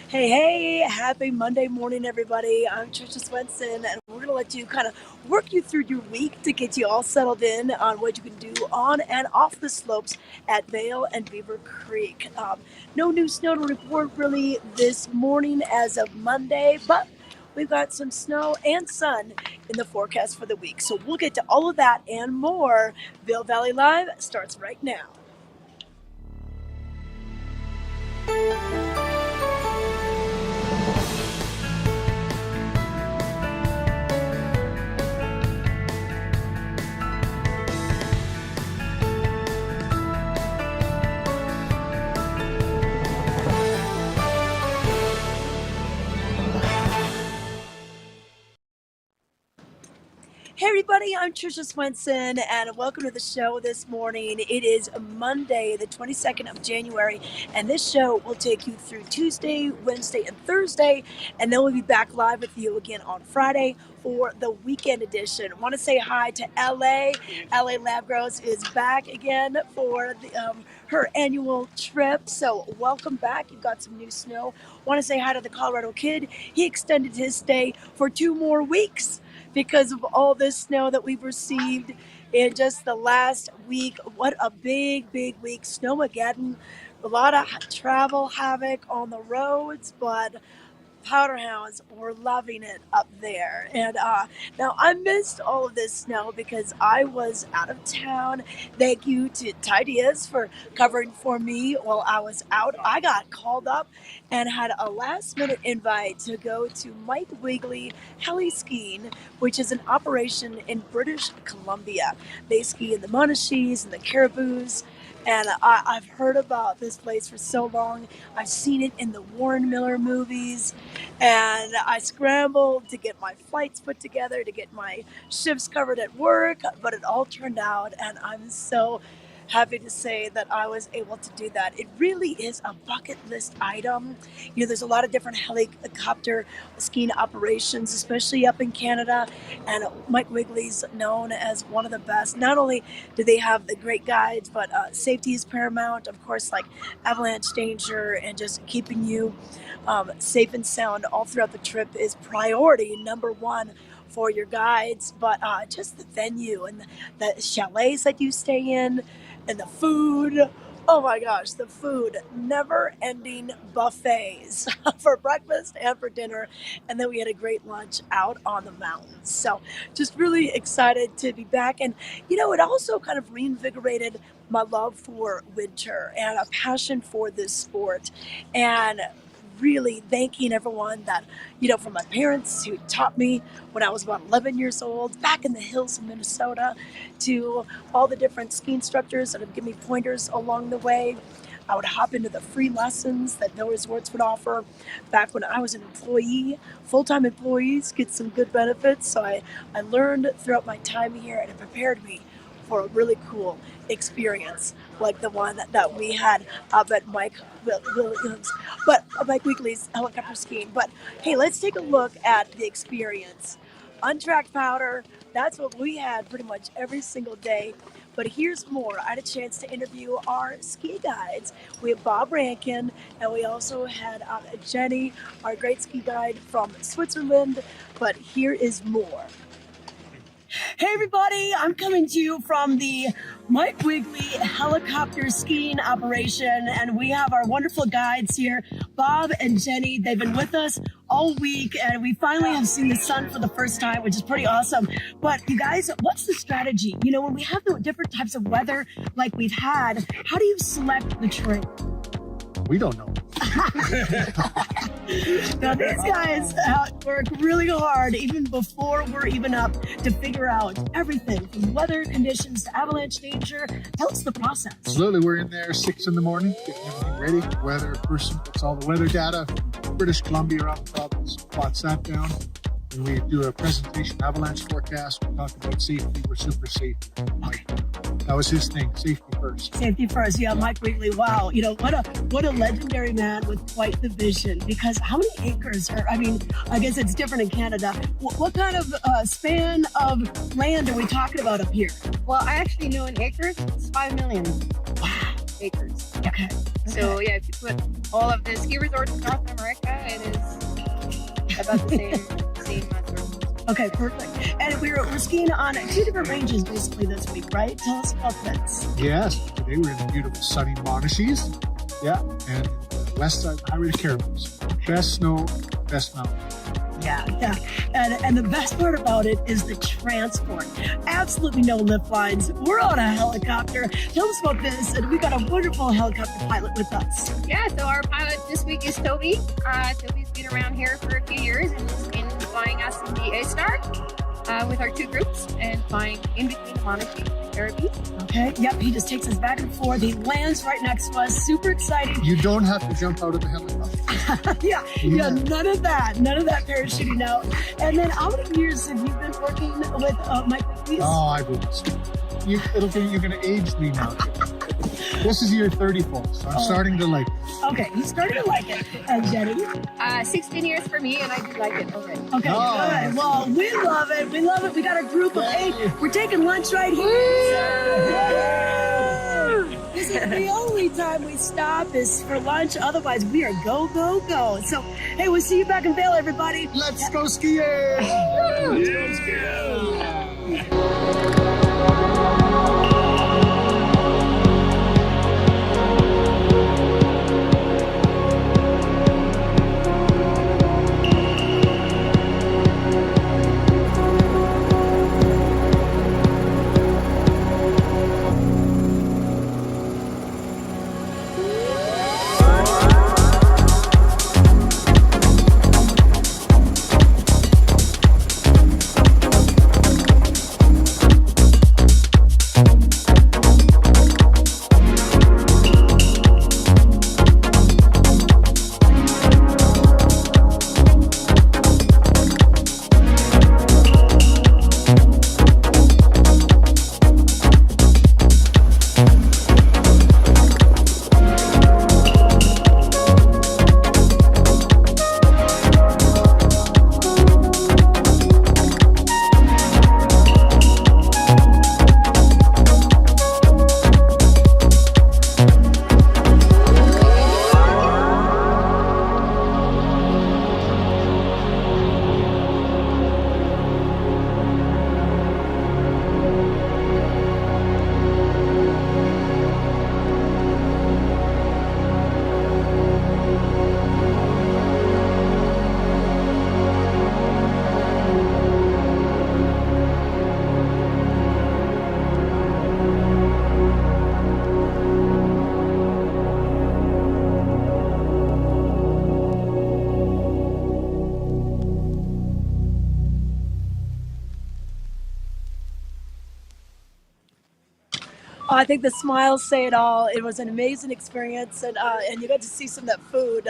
Hey, happy Monday morning, everybody. I'm Tricia Swenson, and we're going to let you kind of work you through your week to get you all settled in on what you can do on and off the slopes at Vail and Beaver Creek. No new snow to report really this morning as of Monday, but we've got some snow and sun in the forecast for the week. So we'll get to all of that and more. Vail Valley Live starts right now. Hey everybody, I'm Tricia Swenson and welcome to the show this morning. It is Monday, the 22nd of January, and this show will take you through Tuesday, Wednesday, and Thursday, and then we'll be back live with you again on Friday for the weekend edition. I want to say hi to LA. LA Lab Grows is back again for her annual trip, so welcome back. You've got some new snow. I want to say hi to the Colorado Kid. He extended his stay for 2 more weeks because of all this snow that we've received in just the last week. What a big week. Snowmageddon. A lot of travel havoc on the roads, but Powderhounds were loving it up there. And now I missed all of this snow because I was out of town. Thank you to Ty Diaz for covering for me while I was out. I got called up and had a last minute invite to go to Mike Wiggly Heliskiing, which is an operation in British Columbia. They ski in the Monashees and the Caribous. And I've heard about this place for so long. I've seen it in the Warren Miller movies. And I scrambled to get my flights put together, to get my shifts covered at work. But it all turned out, and I'm so happy to say that I was able to do that. It really is a bucket list item. You know, there's a lot of different helicopter skiing operations, especially up in Canada, and Mike Wiggly's known as one of the best. Not only do they have the great guides, but safety is paramount, of course, like avalanche danger and just keeping you safe and sound all throughout the trip is priority number one for your guides. But just the venue and the chalets that you stay in, and the food, oh my gosh, the food, never-ending buffets for breakfast and for dinner. And then we had a great lunch out on the mountains. So just really excited to be back. And, you know, it also kind of reinvigorated my love for winter and a passion for this sport. And really thanking everyone that, you know, from my parents who taught me when I was about 11 years old, back in the hills of Minnesota, to all the different ski instructors that have given me pointers along the way. I would hop into the free lessons that No Resorts would offer back when I was an employee. Full-time employees get some good benefits, so I learned throughout my time here, and it prepared me for a really cool experience like the one that we had up at Mike Wiggly's helicopter skiing. But hey, let's take a look at the experience. Untracked powder, that's what we had pretty much every single day. But here's more. I had a chance to interview our ski guides. We have Bob Rankin, and we also had Jenny, our great ski guide from Switzerland. But here is more. Hey everybody, I'm coming to you from the Mike Wiggly helicopter skiing operation, and we have our wonderful guides here, Bob and Jenny. They've been with us all week, and we finally have seen the sun for the first time, which is pretty awesome. But you guys, what's the strategy? You know, when we have the different types of weather like we've had, how do you select the trail? We don't know. Now these guys work really hard even before we're even up to figure out everything from weather conditions to avalanche danger. Tell us the process. Absolutely. We're in there 6 in the morning, getting everything ready. Weather person puts all the weather data from British Columbia around the province, plots that down. And we do a presentation, avalanche forecast. We talk about safety. We're super safe. Mike, that was his thing, safety first. Safety first, yeah, Mike Wiggly, wow. You know, what a legendary man with quite the vision, because how many acres are, I mean, I guess it's different in Canada. What kind of span of land are we talking about up here? Well, I actually know in acres, it's 5 million acres. Okay. So yeah, if you put all of the ski resorts in North America, it is about the same sort of. Okay, perfect. And we're skiing on 2 different ranges basically this week, right? Tell us about this. Yes, today we're in the beautiful sunny Monachies. Yeah, and the west side highway to Caribous. Best snow, best mountain. Yeah. And the best part about it is the transport. Absolutely no lift lines. We're on a helicopter. Tell us about this. And we got a wonderful helicopter pilot with us. Yeah, so our pilot this week is Toby. Toby's been around here for a few years and has been flying us in the A-Star with our 2 groups and flying in between the Monarchy and the Caribbean. Okay, yep, he just takes us back and forth. He lands right next to us. Super exciting. You don't have to jump out of the helicopter. yeah, none of that parachuting out. And then how many years have you been working with Mike McLeese? Oh, I will. You're going to age me now. This is year 34, so I'm starting to like it. Okay, he's starting to like it. And Jenny? 16 years for me, and I do like it already. Okay, good. Well, we love it. We love it. We got a group of 8. We're taking lunch right here. This is the only time we stop is for lunch. Otherwise, we are go, go, go. So, hey, we'll see you back in Vail, everybody. Let's go skiing! Let's go skiing! I think the smiles say it all. It was an amazing experience, and you got to see some of that food.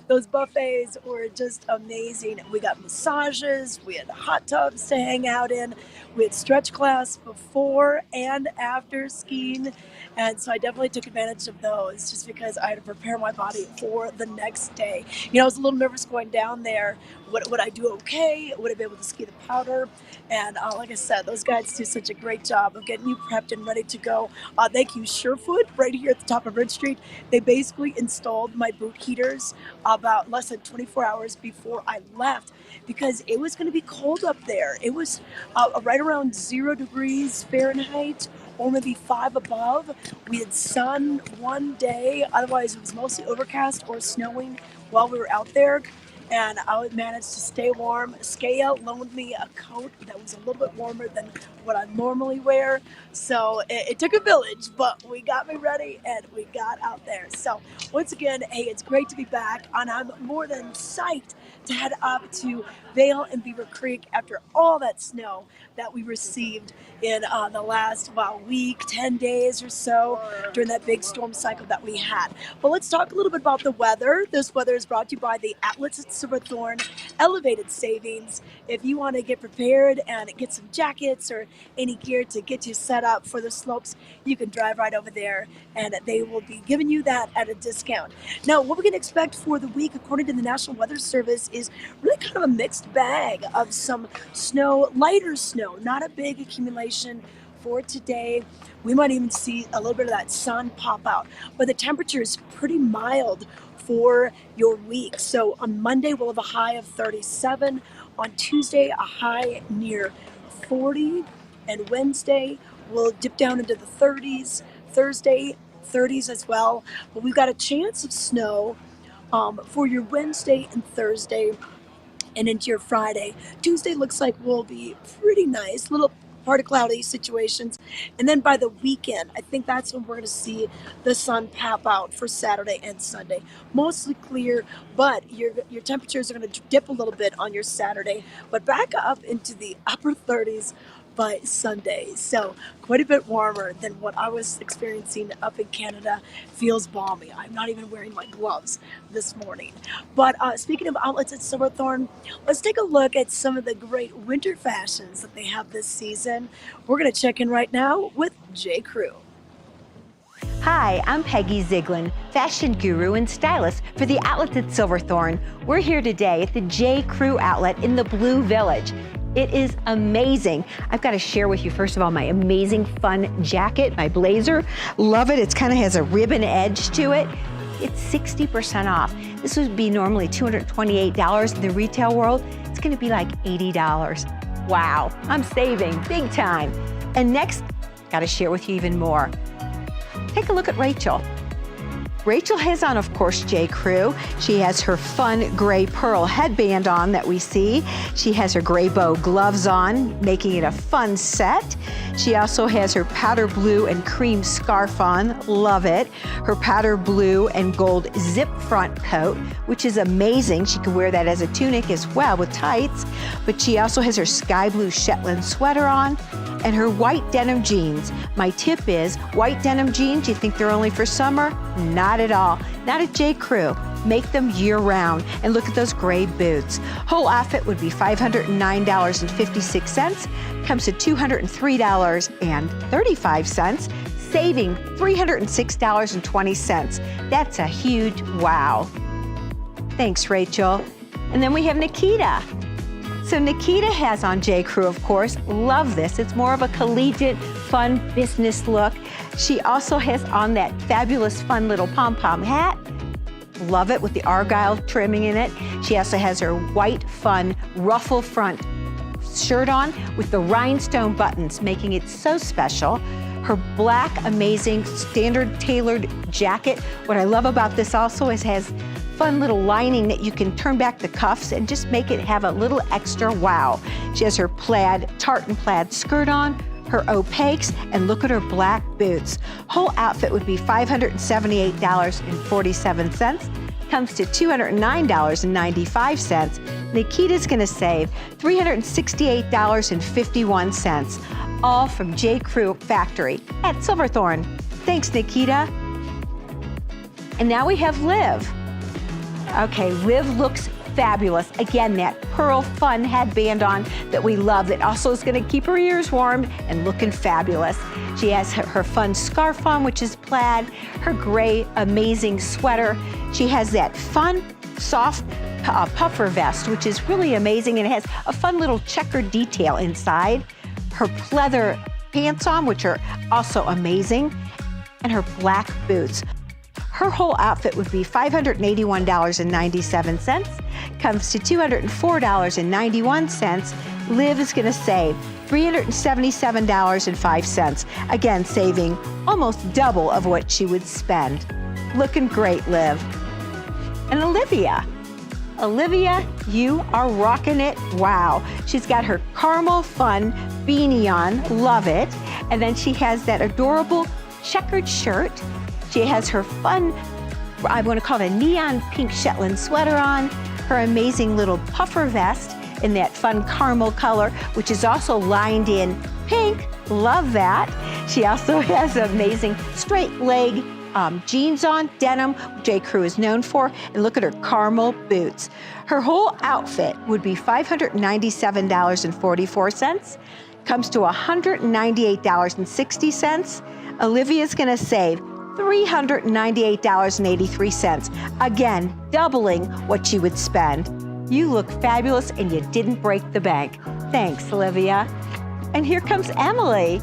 Those buffets were just amazing. We got massages, we had hot tubs to hang out in, we had stretch class before and after skiing, and so I definitely took advantage of those just because I had to prepare my body for the next day. I was a little nervous going down there. Would I do okay? Would I be able to ski the powder? And like I said, those guys do such a great job of getting you prepped and ready to go. Thank you, Surefoot, right here at the top of Ridge Street. They basically installed my boot heaters about less than 24 hours before I left because it was going to be cold up there. It was right around 0 degrees Fahrenheit or maybe 5 above. We had sun one day. Otherwise, it was mostly overcast or snowing while we were out there. And I managed to stay warm. Skaya loaned me a coat that was a little bit warmer than what I normally wear. So it took a village, but we got me ready and we got out there. So once again, hey, it's great to be back. And I'm more than psyched to head up to Vail and Beaver Creek after all that snow that we received in the last week, 10 days or so during that big storm cycle that we had. But let's talk a little bit about the weather. This weather is brought to you by the Atlas at Silverthorne Elevated Savings. If you want to get prepared and get some jackets or any gear to get you set up for the slopes, you can drive right over there and they will be giving you that at a discount. Now, what we can expect for the week, according to the National Weather Service, is really kind of a mixed bag of some snow, lighter snow, not a big accumulation for today. We might even see a little bit of that sun pop out, but the temperature is pretty mild for your week. So on Monday, we'll have a high of 37. On Tuesday, a high near 40. And Wednesday, we'll dip down into the 30s. Thursday, 30s as well. But we've got a chance of snow for your Wednesday and Thursday and into your Friday. Tuesday looks like will be pretty nice, little part of cloudy situations. And then by the weekend, I think that's when we're going to see the sun pop out for Saturday and Sunday. Mostly clear, but your temperatures are going to dip a little bit on your Saturday, but back up into the upper 30s by Sunday. So quite a bit warmer than what I was experiencing up in Canada. Feels balmy. I'm not even wearing my gloves this morning. But speaking of outlets at Silverthorne, let's take a look at some of the great winter fashions that they have this season. We're going to check in right now with J. Crew. Hi, I'm Peggy Ziegler, fashion guru and stylist for the outlets at Silverthorne. We're here today at the J. Crew outlet in the Blue Village. It is amazing. I've got to share with you, first of all, my amazing fun jacket, my blazer. Love it. It kind of has a ribbon edge to it. It's 60% off. This would be normally $228 in the retail world. It's going to be like $80. Wow, I'm saving big time. And next, got to share with you even more. Take a look at Rachel. Rachel has on, of course, J. Crew. She has her fun gray pearl headband on that we see. She has her gray bow gloves on, making it a fun set. She also has her powder blue and cream scarf on. Love it. Her powder blue and gold zip front coat, which is amazing. She can wear that as a tunic as well with tights. But she also has her sky blue Shetland sweater on and her white denim jeans. My tip is, white denim jeans, you think they're only for summer? Not at all. Not at J. Crew. Make them year-round. And look at those gray boots. Whole outfit would be $509.56. Comes to $203.35, saving $306.20. That's a huge wow. Thanks, Rachel. And then we have Nikita. So Nikita has on J. Crew, of course. Love this. It's more of a collegiate, fun business look. She also has on that fabulous, fun little pom-pom hat. Love it with the argyle trimming in it. She also has her white, fun, ruffle front shirt on with the rhinestone buttons, making it so special. Her black, amazing, standard tailored jacket. What I love about this also is it has fun little lining that you can turn back the cuffs and just make it have a little extra wow. She has her plaid, tartan plaid skirt on, her opaques, and look at her black boots. Whole outfit would be $578.47. Comes to $209.95. Nikita's gonna save $368.51. All from J. Crew Factory at Silverthorne. Thanks, Nikita. And now we have Liv. Okay, Liv looks fabulous. Again, that pearl fun headband on that we love that also is gonna keep her ears warm and looking fabulous. She has her fun scarf on, which is plaid, her gray amazing sweater. She has that fun, soft puffer vest, which is really amazing, and it has a fun little checkered detail inside. Her pleather pants on, which are also amazing, and her black boots. Her whole outfit would be $581.97, comes to $204.91. Liv is gonna save $377.05. Again, saving almost double of what she would spend. Looking great, Liv. And Olivia. Olivia, you are rocking it. Wow. She's got her caramel fun beanie on. Love it. And then she has that adorable checkered shirt. She has her fun, I want to call it a neon pink Shetland sweater on, her amazing little puffer vest in that fun caramel color, which is also lined in pink. Love that. She also has amazing straight leg jeans on, denim, J. Crew is known for, and look at her caramel boots. Her whole outfit would be $597.44, comes to $198.60. Olivia's gonna save $398.83. Again, doubling what she would spend. You look fabulous and you didn't break the bank. Thanks, Olivia. And here comes Emily.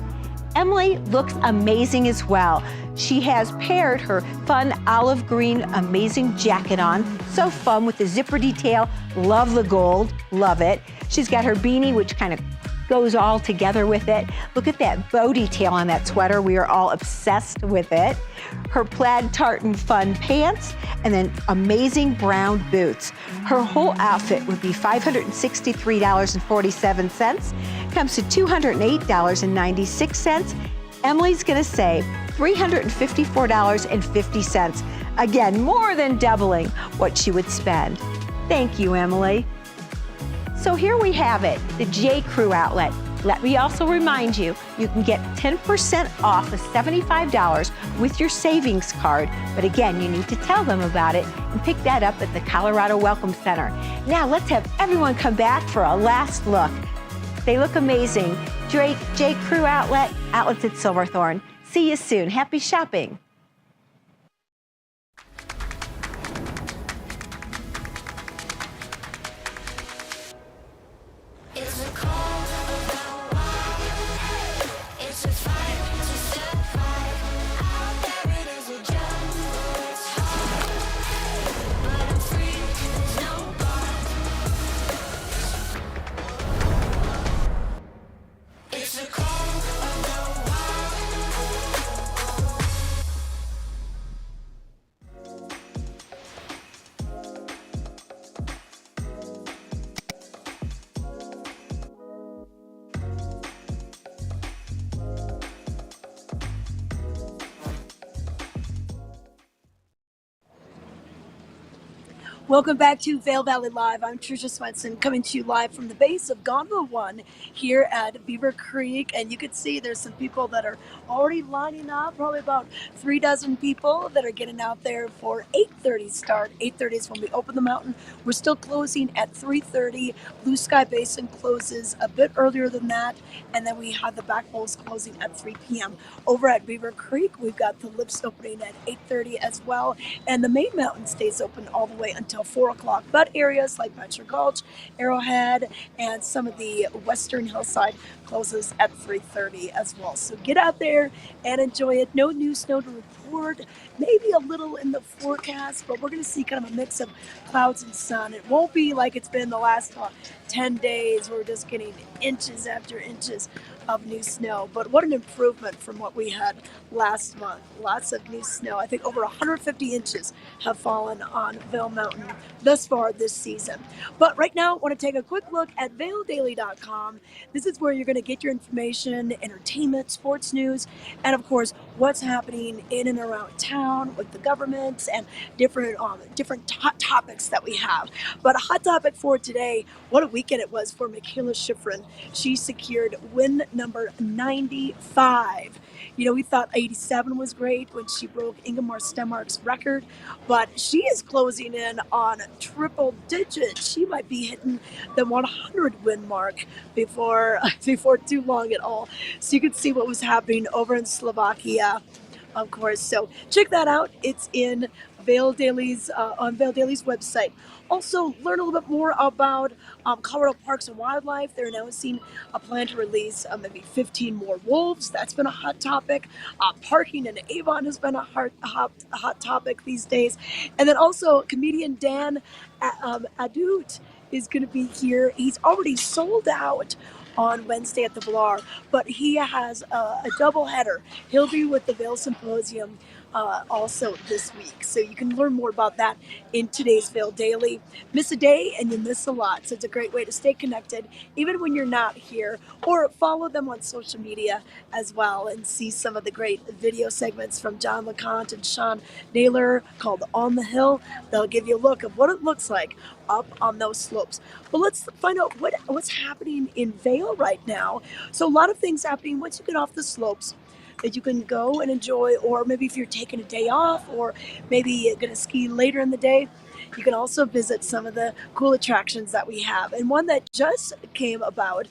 Emily looks amazing as well. She has paired her fun olive green amazing jacket on. So fun with the zipper detail. Love the gold, love it. She's got her beanie, which kind of goes all together with it. Look at that bow detail on that sweater. We are all obsessed with it. Her plaid tartan fun pants, and then amazing brown boots. Her whole outfit would be $563.47. Comes to $208.96. Emily's gonna save $354.50. Again, more than doubling what she would spend. Thank you, Emily. So here we have it, the J. Crew outlet. Let me also remind you, you can get 10% off of $75 with your savings card. But again, you need to tell them about it and pick that up at the Colorado Welcome Center. Now let's have everyone come back for a last look. They look amazing. J. Crew outlet, outlets at Silverthorne. See you soon. Happy shopping. Welcome back to Vail Valley Live. I'm Tricia Swenson, coming to you live from the base of Gonvo 1 here at Beaver Creek. And you can see there's some people that are already lining up, probably about 3 dozen people that are getting out there for 8:30 start. 8:30 is when we open the mountain. We're still closing at 3:30. Blue Sky Basin closes a bit earlier than that. And then we have the back bowls closing at 3 p.m. Over at Beaver Creek, we've got the lifts opening at 8:30 as well. And the main mountain stays open all the way until 4 o'clock. But areas like Bachelor Gulch, Arrowhead, and some of the western hillside closes at 3:30 as well. So get out there and enjoy it. No new snow to report. Maybe a little in the forecast, but we're going to see kind of a mix of clouds and sun. It won't be like it's been the last 10 days. We're just getting inches after inches of new snow. But what an improvement from what we had last month. Lots of new snow. I think over 150 inches have fallen on Vail Mountain thus far this season. But right now, I want to take a quick look at vaildaily.com. This is where you're going to get your information, entertainment, sports news, and of course, what's happening in and around town with the government and different hot topics that we have. But a hot topic for today, what a weekend it was for Michaela Schifrin. She secured win number 95. You know, we thought 87 was great when she broke Ingemar Stenmark's record, but she is closing in on triple digits. She might be hitting the 100 win mark before too long at all. So you can see what was happening over in Slovakia, of course. So check that out. It's in Vail Daily's on Vail Daily's website. Also, learn a little bit more about Colorado Parks and Wildlife. They're announcing a plan to release maybe 15 more wolves. That's been a hot topic. Parking in Avon has been a hot topic these days. And then also, comedian Dan Adut is going to be here. He's already sold out on Wednesday at the Vilar, but he has a double header. He'll be with the Vail Symposium also this week. So you can learn more about that in today's Vail Daily. Miss a day and you miss a lot. So it's a great way to stay connected even when you're not here, or follow them on social media as well and see some of the great video segments from John LeConte and Sean Naylor called On the Hill. They'll give you a look of what it looks like up on those slopes. But let's find out what's happening in Vail right now. So a lot of things happening once you get off the slopes that you can go and enjoy, or maybe if you're taking a day off, or maybe you're going to ski later in the day, you can also visit some of the cool attractions that we have. And one that just came about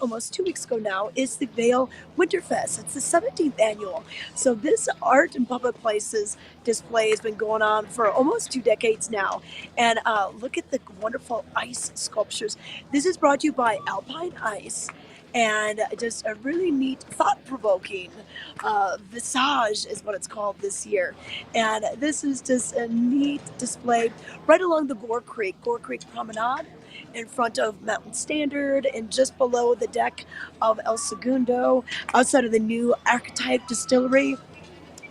almost 2 weeks ago now is the Vail Winterfest. It's the 17th annual. So this art in public places display has been going on for almost 2 decades now. And look at the wonderful ice sculptures. This is brought to you by Alpine Ice. and just a really neat, thought-provoking visage is what it's called this year. And this is just a neat display right along the Gore Creek Promenade, in front of Mountain Standard and just below the deck of El Segundo, outside of the new Archetype Distillery.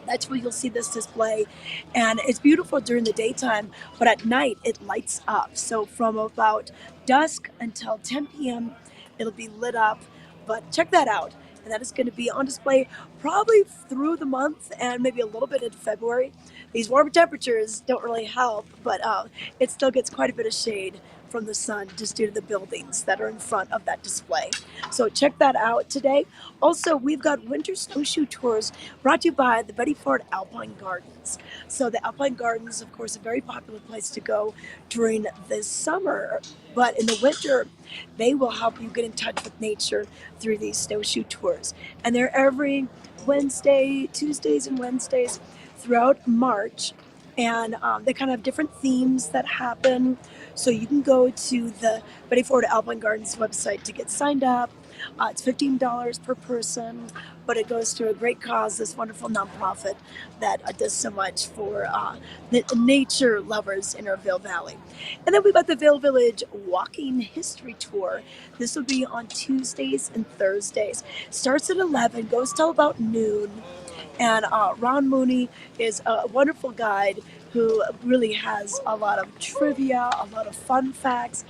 That's where you'll see this display. And it's beautiful during the daytime, but at night it lights up. So from about dusk until 10 p.m., it'll be lit up. But check that out. And that is going to be on display probably through the month and maybe a little bit in February. These warmer temperatures don't really help, but it still gets quite a bit of shade from the sun just due to the buildings that are in front of that display. So check that out today. Also, we've got winter snowshoe tours brought to you by the Betty Ford Alpine Gardens. So the Alpine Gardens, of course, a very popular place to go during the summer, but in the winter, they will help you get in touch with nature through these snowshoe tours. And they're every Wednesday, Tuesdays and Wednesdays throughout March. And they kind of have different themes that happen. So you can go to the Betty Ford Alpine Gardens website to get signed up. It's $15 per person, but it goes to a great cause, this wonderful nonprofit that does so much for the nature lovers in our Vail Valley. And then we've got the Vail Village Walking History Tour. This will be on Tuesdays and Thursdays. Starts at 11, goes till about noon. And Ron Mooney is a wonderful guide who really has a lot of trivia, a lot of fun facts,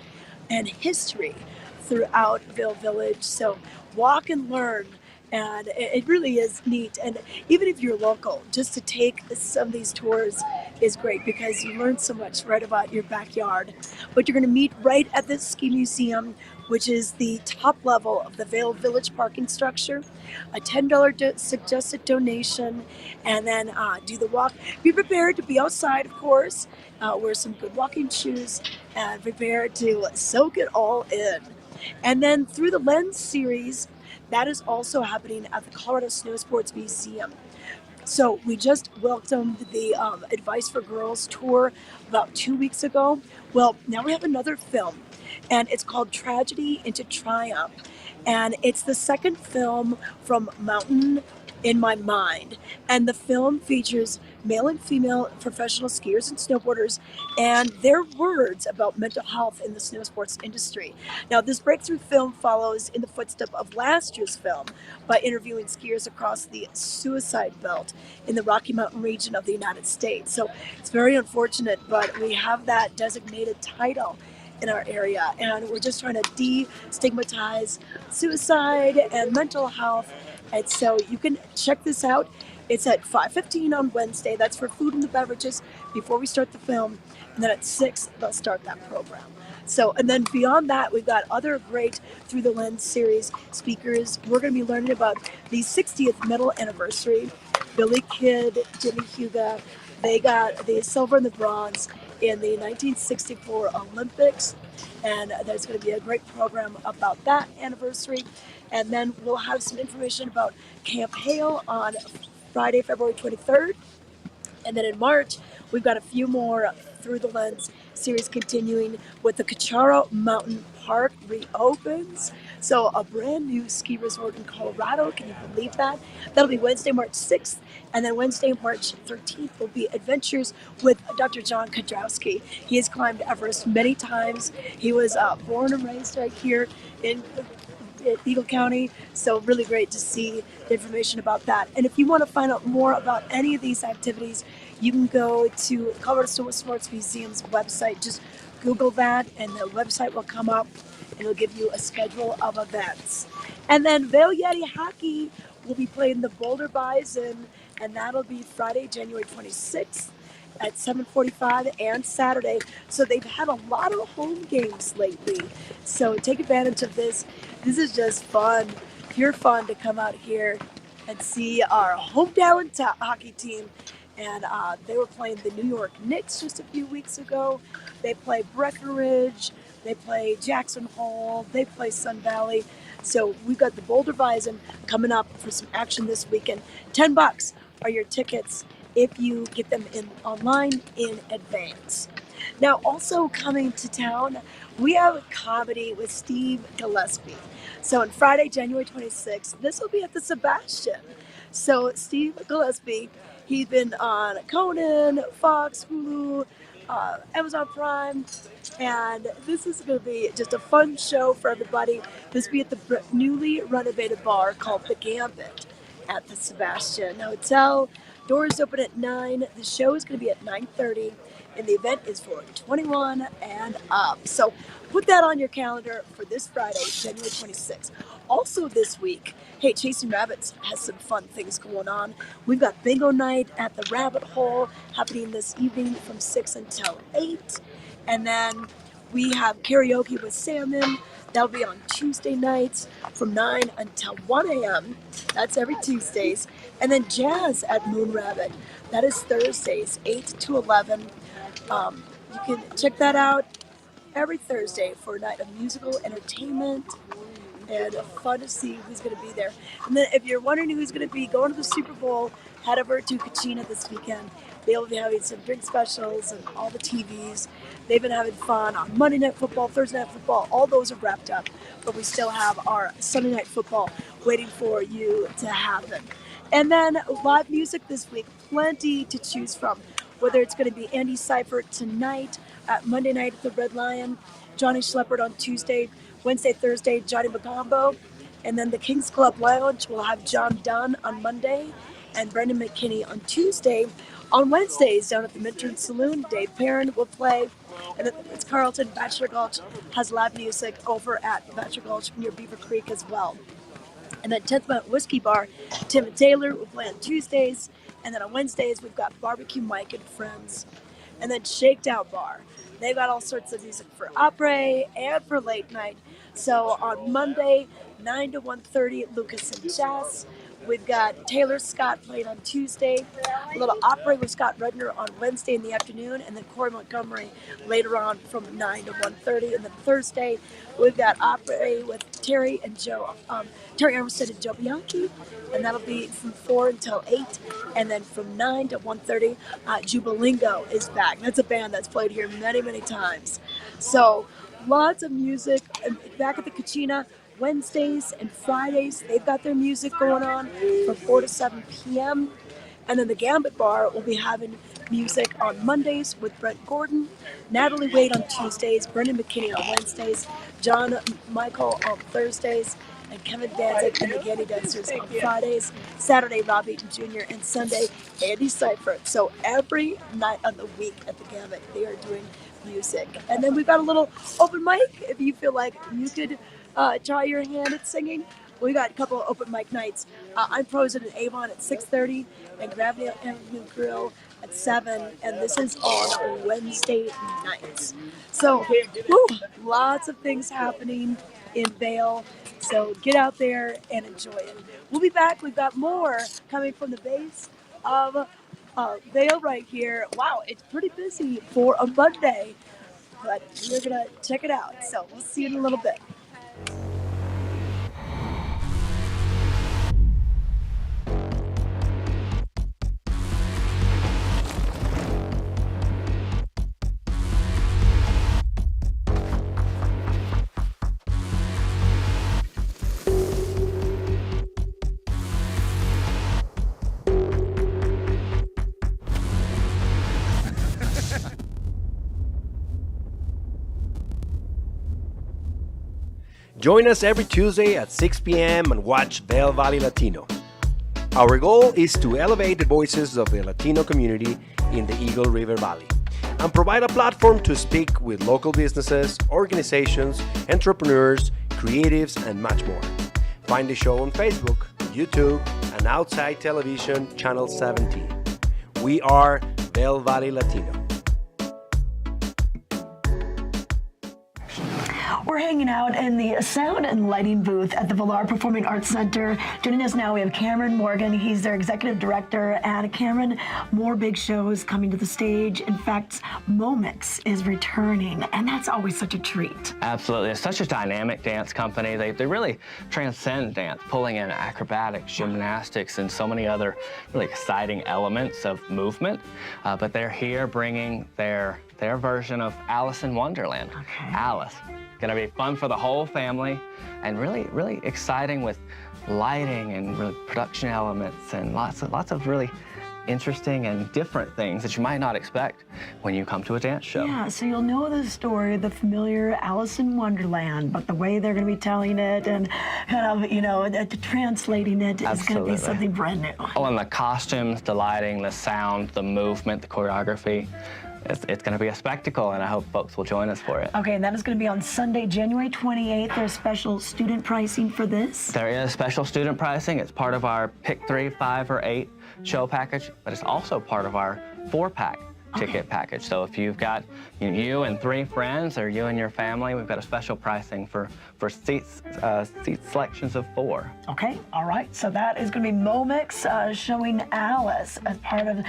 and history throughout Vail Village. So walk and learn, and it really is neat. And even if you're local, just to take some of these tours is great because you learn so much right about your backyard. But you're going to meet right at the Ski Museum, which is the top level of the Vail Village parking structure. A $10 suggested donation, and then do the walk. Be prepared to be outside, of course. Wear some good walking shoes and prepare to soak it all in. And then through the Lens series, that is also happening at the Colorado Snow Sports Museum. So we just welcomed the Advice for Girls tour about 2 weeks ago. Well, now we have another film, and it's called Tragedy into Triumph. And it's the second film from Mountain in My Mind. And the film features male and female professional skiers and snowboarders and their words about mental health in the snow sports industry. Now, this breakthrough film follows in the footsteps of last year's film by interviewing skiers across the suicide belt in the Rocky Mountain region of the United States. So it's very unfortunate, but we have that designated title in our area, and we're just trying to destigmatize suicide and mental health. And so you can check this out. It's at 5:15 on Wednesday. That's for food and the beverages before we start the film. And then at 6, they'll start that program. So, and then beyond that, we've got other great Through the Lens series speakers. We're going to be learning about the 60th medal anniversary. Billy Kidd, Jimmy Huga, they got the silver and the bronze in the 1964 Olympics. And there's going to be a great program about that anniversary. And then we'll have some information about Camp Hale on Friday, February 23rd. And then in March, we've got a few more Through the Lens series continuing with the Cacharo Mountain Park reopens. So a brand new ski resort in Colorado. Can you believe that? That'll be Wednesday, March 6th. And then Wednesday, March 13th will be Adventures with Dr. John Kudrowski. He has climbed Everest many times. He was born and raised right here in Eagle County. So really great to see the information about that. And if you want to find out more about any of these activities, you can go to Colorado Snow Sports Museum's website. Just Google that and the website will come up and it'll give you a schedule of events. And then Vail Yeti Hockey will be playing the Boulder Bison, and that'll be Friday, January 26th at 7:45 and Saturday. So they've had a lot of home games lately. So take advantage of this. This is just fun, pure fun to come out here and see our hometown hockey team. And they were playing the New York Knicks just a few weeks ago. They play Breckenridge, they play Jackson Hole, they play Sun Valley. So we've got the Boulder Bison coming up for some action this weekend. $10 are your tickets if you get them in online in advance. Now, also coming to town, we have comedy with Steve Gillespe. So on Friday, January 26th, this will be at the Sebastian. So Steve Gillespe, he's been on Conan, Fox, Hulu, Amazon Prime, and this is going to be just a fun show for everybody. This will be at the newly renovated bar called The Gambit at the Sebastian Hotel. Doors open at 9. The show is going to be at 9:30, and the event is for 21 and up. So put that on your calendar for this Friday, January 26th. Also this week, hey, Chasing Rabbits has some fun things going on. We've got bingo night at the Rabbit Hole happening this evening from 6 until 8. And then we have karaoke with Salmon. That'll be on Tuesday nights from 9 until 1 a.m. That's every Tuesdays. And then jazz at Moon Rabbit. That is Thursdays, 8 to 11. You can check that out every Thursday for a night of musical entertainment and fun to see who's going to be there. And then if you're wondering who's going to be going to the Super Bowl, head over to Kachina this weekend. They'll be having some drink specials and all the TVs. They've been having fun on Monday Night Football, Thursday Night Football. All those are wrapped up, but we still have our Sunday Night Football waiting for you to happen. And then live music this week, plenty to choose from. Whether it's going to be Andy Seifert tonight, at Monday night at the Red Lion, Johnny Schleppert on Tuesday, Wednesday, Thursday, Johnny Macombo, and then the Kings Club Lounge will have John Dunn on Monday and Brendan McKinney on Tuesday. On Wednesdays, down at the Minturn Saloon, Dave Perrin will play, and then it's Carlton. Bachelor Gulch has live music over at Bachelor Gulch near Beaver Creek as well. And then 10th Mountain Whiskey Bar, Tim and Taylor will play on Tuesdays, and then on Wednesdays we've got Barbecue Mike and Friends. And then Shakedown Bar, they've got all sorts of music for opera and for late night. So on Monday, 9 to 1:30, Lucas and Jazz. We've got Taylor Scott playing on Tuesday, a little opera with Scott Rudner on Wednesday in the afternoon, and then Corey Montgomery later on from 9 to 1:30. And then Thursday, we've got opera with Terry Armstead and Joe Bianchi, and that'll be from 4 until 8. And then from 9 to 1:30, Jubilingo is back. That's a band that's played here many, many times. So lots of music back at the Kachina. Wednesdays and Fridays, they've got their music going on from 4 to 7 p.m. And then the Gambit Bar will be having music on Mondays with Brent Gordon, Natalie Wade on Tuesdays, Brendan McKinney on Wednesdays, John Michael on Thursdays, and Kevin Danzig and the Gandy Dancers on Fridays, Saturday Rob Eaton Jr., and Sunday Andy Seifert. So every night of the week at the Gambit, they are doing music. And then we've got a little open mic if you feel like you could try your hand at singing. We got a couple of open mic nights. I'm frozen in Avon at 6:30 and Gravity Avenue Grill at 7, and this is on Wednesday nights. So, lots of things happening in Vail. So get out there and enjoy it. We'll be back. We've got more coming from the base of Vail right here. Wow, it's pretty busy for a Monday, but we're gonna check it out. So we'll see you in a little bit. Join us every Tuesday at 6 p.m. and watch Vail Valley Latino. Our goal is to elevate the voices of the Latino community in the Eagle River Valley and provide a platform to speak with local businesses, organizations, entrepreneurs, creatives, and much more. Find the show on Facebook, YouTube, and Outside Television Channel 17. We are Vail Valley Latino. We're hanging out in the sound and lighting booth at the Vilar Performing Arts Center. Joining us now, we have Cameron Morgan. He's their executive director. And Cameron, more big shows coming to the stage. In fact, Momix is returning, and that's always such a treat. Absolutely. It's such a dynamic dance company. They really transcend dance, pulling in acrobatics, gymnastics, and so many other really exciting elements of movement. But they're here bringing their their version of Alice in Wonderland. Okay. Alice. Gonna be fun for the whole family and really, really exciting with lighting and really production elements and lots of really interesting and different things that you might not expect when you come to a dance show. Yeah, so you'll know the story, the familiar Alice in Wonderland, but the way they're going to be telling it and kind of, you know, translating it is going to be something brand new. Oh, and the costumes, the lighting, the sound, the movement, the choreography. It's going to be a spectacle, and I hope folks will join us for it. Okay, and that is going to be on Sunday, January 28th. There's special student pricing for this? There is special student pricing. It's part of our pick 3, 5, or 8 show package, but it's also part of our 4-pack ticket package. So if you've got you and 3 friends, or you and your family, we've got a special pricing for seat selections of 4. Okay, all right. So that is going to be Momix showing Alice as part of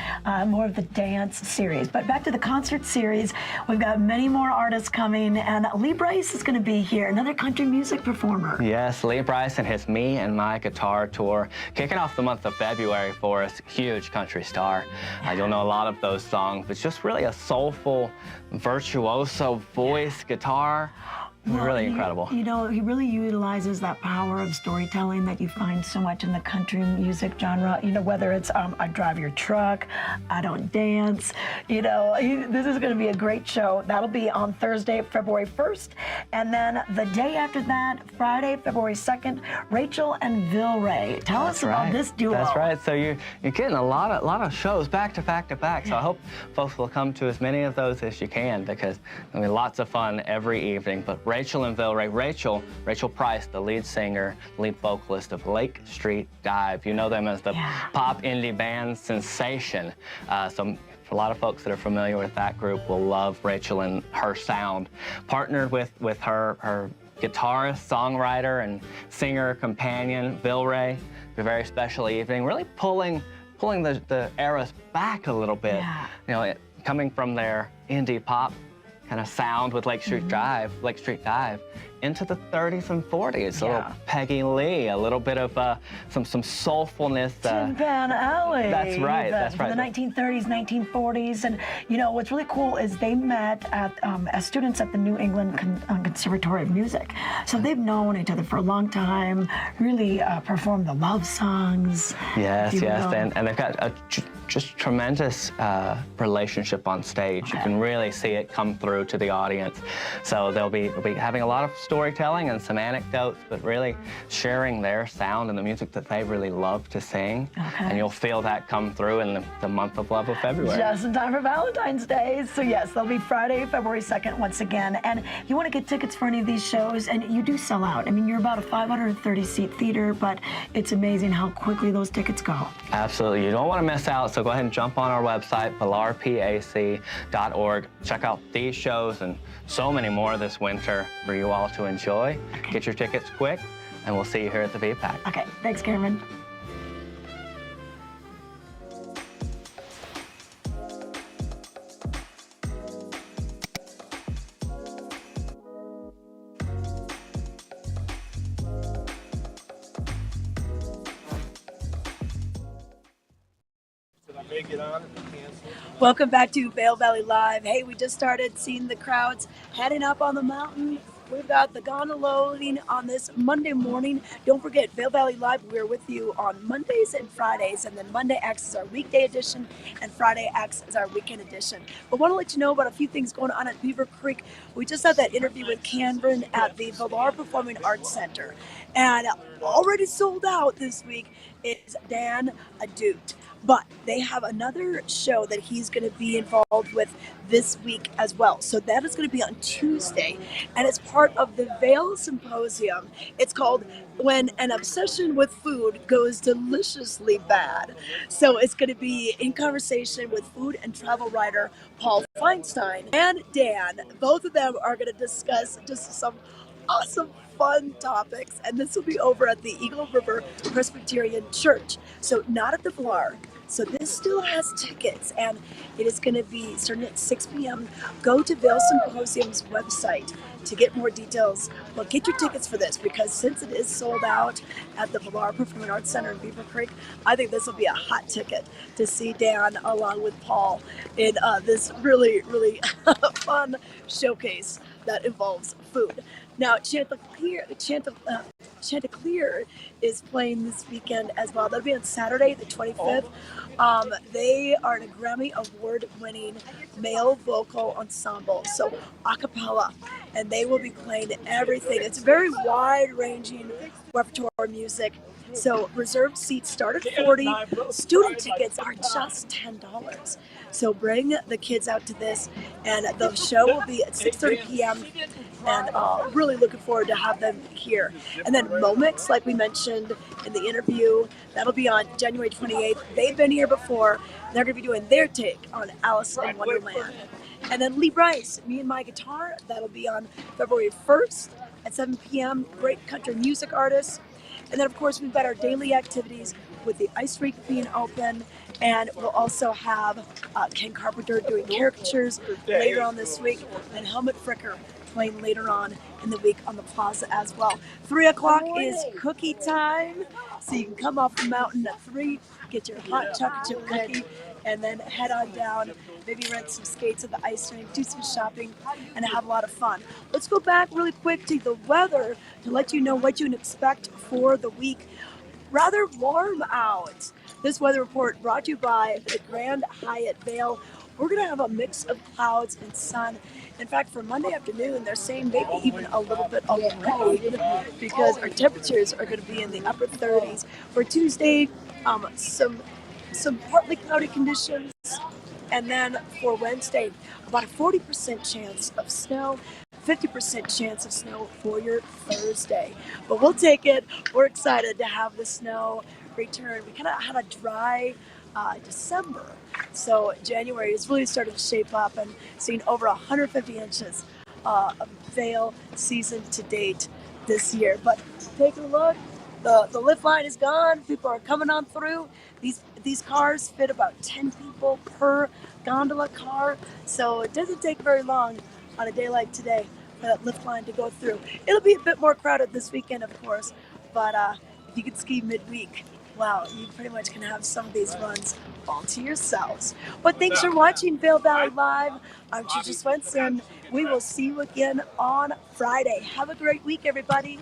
more of the dance series. But back to the concert series, we've got many more artists coming, and Lee Bryce is going to be here, another country music performer. Yes, Lee Bryce and his Me and My Guitar tour, kicking off the month of February for us. Huge country star. You'll know a lot of those songs. It's just really a soulful, virtuoso voice, guitar. Well, really incredible. You know, he really utilizes that power of storytelling that you find so much in the country music genre. You know, whether it's I Drive Your Truck, I Don't Dance, you know, this is going to be a great show. That'll be on Thursday, February 1st. And then the day after that, Friday, February 2nd, Rachel and Vilray. Tell us about this duo. That's right. So you're getting a lot of shows back to back to back. So I hope folks will come to as many of those as you can, because I mean, lots of fun every evening. But Rachel and Vilray. Rachel Price, the lead singer, lead vocalist of Lake Street Dive. You know them as the pop indie band sensation. So a lot of folks that are familiar with that group will love Rachel and her sound. Partnered with her guitarist, songwriter, and singer companion, Vilray. A very special evening, really pulling the eras back a little bit. You know, coming from their indie pop kind of sound with Lake Street Dive, into the 30s and 40s. A little Peggy Lee, a little bit of some soulfulness. Tin Pan Alley. That's right. That's right. The 1930s, 1940s, and you know what's really cool is they met as students at the New England Conservatory of Music. So they've known each other for a long time. Really performed the love songs. Yes, and they've got a just tremendous relationship on stage. You can really see it come through to the audience. So they'll be having a lot of storytelling and some anecdotes, but really sharing their sound and the music that they really love to sing. And you'll feel that come through in the month of love of February. Just in time for Valentine's Day. So yes, they'll be Friday, February 2nd once again. And you want to get tickets for any of these shows, and you do sell out. I mean, you're about a 530-seat theater, but it's amazing how quickly those tickets go. Absolutely. You don't want to miss out, so go ahead and jump on our website, vilarpac.org. Check out these shows and so many more this winter for you all to enjoy. Get your tickets quick, and we'll see you here at the VPAC. Okay, thanks, Cameron. Welcome back to Vail Valley Live. Hey, we just started seeing the crowds heading up on the mountain. We've got the gondola loading on this Monday morning. Don't forget, Vail Valley Live, we're with you on Mondays and Fridays, and then Monday acts as our weekday edition, and Friday acts as our weekend edition. But I want to let you know about a few things going on at Beaver Creek. We just had that interview with Cameron at the Vilar Performing Arts Center, and already sold out this week is Dan Adut. But they have another show that he's going to be involved with this week as well. So that is going to be on Tuesday, and it's part of the Vail Symposium. It's called When an Obsession with Food Goes Deliciously Bad. So it's going to be in conversation with food and travel writer Paul Feinstein and Dan. Both of them are going to discuss just some awesome fun topics, and this will be over at the Eagle River Presbyterian Church. So not at the Vilar. So this still has tickets, and it is going to be starting at 6 p.m. Go to Vail Symposium's website to get more details. Well, get your tickets for this, because since it is sold out at the Vilar Performing Arts Center in Beaver Creek, I think this will be a hot ticket to see Dan along with Paul in this really, really fun showcase that involves food. Now, Chanticleer is playing this weekend as well. That'll be on Saturday, the 25th. They are a Grammy Award-winning male vocal ensemble, so a cappella, and they will be playing everything. It's very wide-ranging repertoire music. So reserved seats start at $40. Student tickets are just $10. So bring the kids out to this, and the show will be at 6:30 p.m. And really looking forward to have them here. And then Momix, like we mentioned in the interview, that'll be on January 28th. They've been here before. They're going to be doing their take on Alice in Wonderland. And then Lee Bryce, Me and My Guitar, that'll be on February 1st at 7 p.m. Great country music artists. And then, of course, we've got our daily activities with the ice rink being open. And we'll also have Ken Carpenter doing caricatures later on this week, and Helmut Fricker playing later on in the week on the plaza as well. 3 o'clock is cookie time. So you can come off the mountain at 3, get your hot chocolate chip cookie, and then head on down, maybe rent some skates at the ice rink, do some shopping, and have a lot of fun. Let's go back really quick to the weather to let you know what you can expect for the week. Rather warm out. This weather report brought to you by the Grand Hyatt Vail. We're going to have a mix of clouds and sun. In fact, for Monday afternoon, they're saying maybe even a little bit of rain, because our temperatures are going to be in the upper 30s. For Tuesday, some partly cloudy conditions. And then for Wednesday, about a 40% chance of snow, 50% chance of snow for your Thursday. But we'll take it. We're excited to have the snow return. We kind of had a dry December. So January is really starting to shape up, and seeing over 150 inches of Vail season to date this year. But take a look. The lift line is gone. People are coming on through. These cars fit about 10 people per gondola car. So it doesn't take very long on a day like today for that lift line to go through. It'll be a bit more crowded this weekend, of course, but if you could ski midweek, wow, you pretty much can have some of these runs all to yourselves. But thanks for watching Vail Valley Live. I'm Tricia Swenson. We will see you again on Friday. Have a great week, everybody.